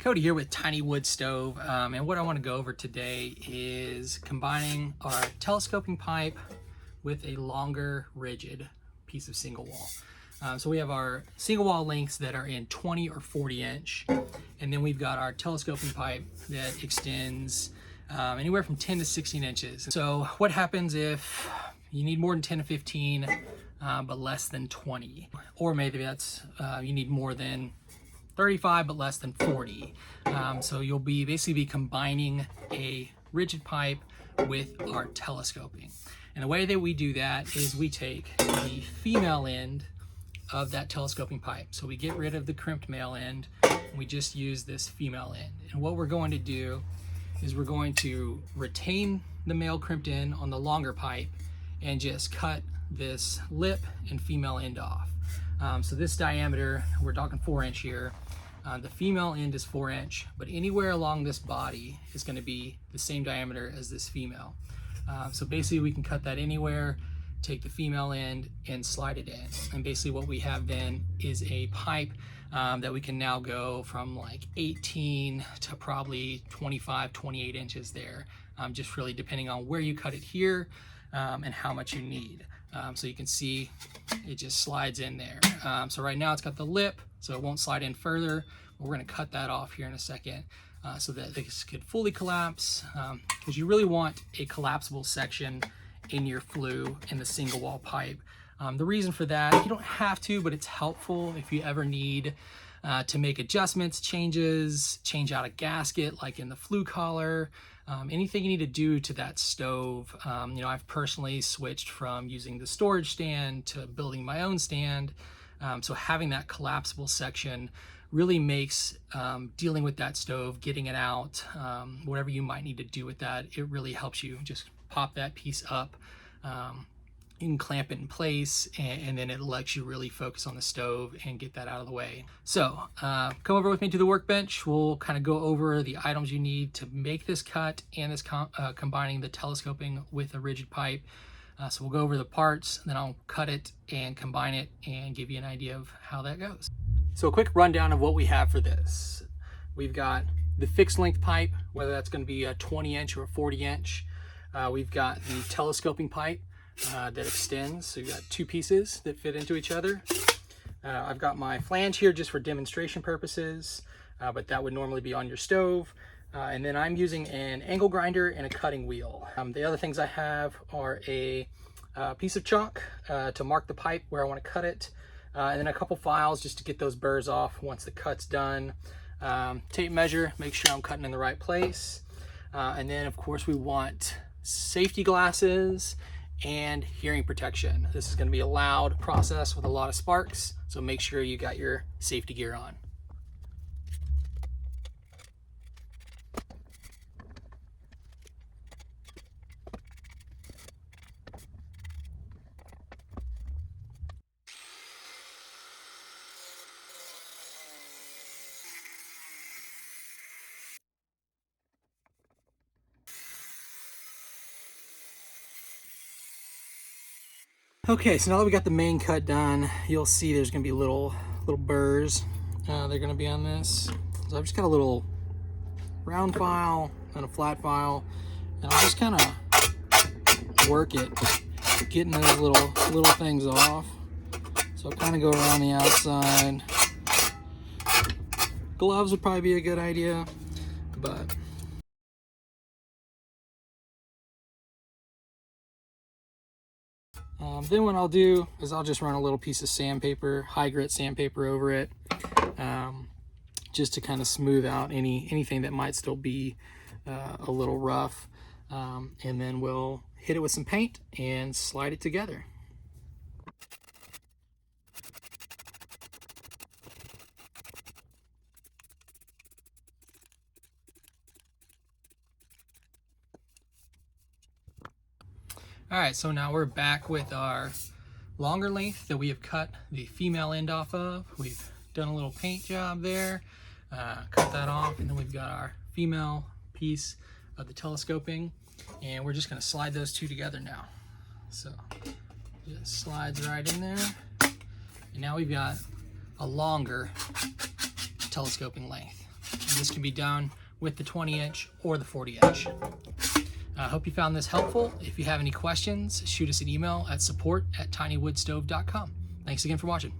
Cody here with Tiny Wood Stove, and what I want to go over today is combining our telescoping pipe with a longer rigid piece of single wall. So we have our single wall lengths that are in 20 or 40 inch, and then we've got our telescoping pipe that extends anywhere from 10 to 16 inches. So what happens if you need more than 10 to 15 but less than 20, or maybe that's you need more than 35 but less than 40. So you'll basically be combining a rigid pipe with our telescoping. And the way that we do that is we take the female end of that telescoping pipe. So we get rid of the crimped male end and we just use this female end. And what we're going to do is we're going to retain the male crimped end on the longer pipe and just cut this lip and female end off. So this diameter, we're talking 4-inch here. The female end is 4-inch, but anywhere along this body is going to be the same diameter as this female. So basically we can cut that anywhere, take the female end and slide it in. And basically what we have then is a pipe that we can now go from like 18 to probably 25, 28 inches there, just really depending on where you cut it here and how much you need. So you can see it just slides in there. So right now it's got the lip, so it won't slide in further. We're going to cut that off here in a second so that this could fully collapse, because you really want a collapsible section in your flue in the single wall pipe. The reason for that, you don't have to, but it's helpful if you ever need to make adjustments, changes, change out a gasket like in the flue collar, anything you need to do to that stove. You know, I've personally switched from using the storage stand to building my own stand. So having that collapsible section really makes dealing with that stove, getting it out, whatever you might need to do with that, it really helps you just pop that piece up. You can clamp it in place, and then it lets you really focus on the stove and get that out of the way. So come over with me to the workbench. We'll kind of go over the items you need to make this cut and this combining the telescoping with a rigid pipe. So we'll go over the parts, then I'll cut it and combine it and give you an idea of how that goes. So a quick rundown of what we have for this. We've got the fixed length pipe, whether that's going to be a 20-inch or a 40-inch. We've got the telescoping pipe that extends. So you've got two pieces that fit into each other. I've got my flange here just for demonstration purposes, but that would normally be on your stove. And then I'm using an angle grinder and a cutting wheel. The other things I have are a piece of chalk to mark the pipe where I want to cut it, and then a couple files just to get those burrs off once the cut's done. Tape measure, make sure I'm cutting in the right place. And then of course we want safety glasses and hearing protection. This is going to be a loud process with a lot of sparks, so make sure you got your safety gear on. Okay, so now that we got the main cut done, you'll see there's gonna be little burrs. They're gonna be on this. So I've just got a little round file and a flat file, and I'll just kind of work it, getting those little things off. So I'll kind of go around the outside. Gloves would probably be a good idea, but then what I'll do is I'll just run a little piece of sandpaper, high grit sandpaper over it, just to kind of smooth out anything that might still be a little rough. And then we'll hit it with some paint and slide it together. All right, so now we're back with our longer length that we have cut the female end off of. We've done a little paint job there, cut that off, and then we've got our female piece of the telescoping, and we're just gonna slide those two together now. So it slides right in there, and now we've got a longer telescoping length. And this can be done with the 20-inch or the 40-inch. I hope you found this helpful. If you have any questions, shoot us an email at support@tinywoodstove.com. Thanks again for watching.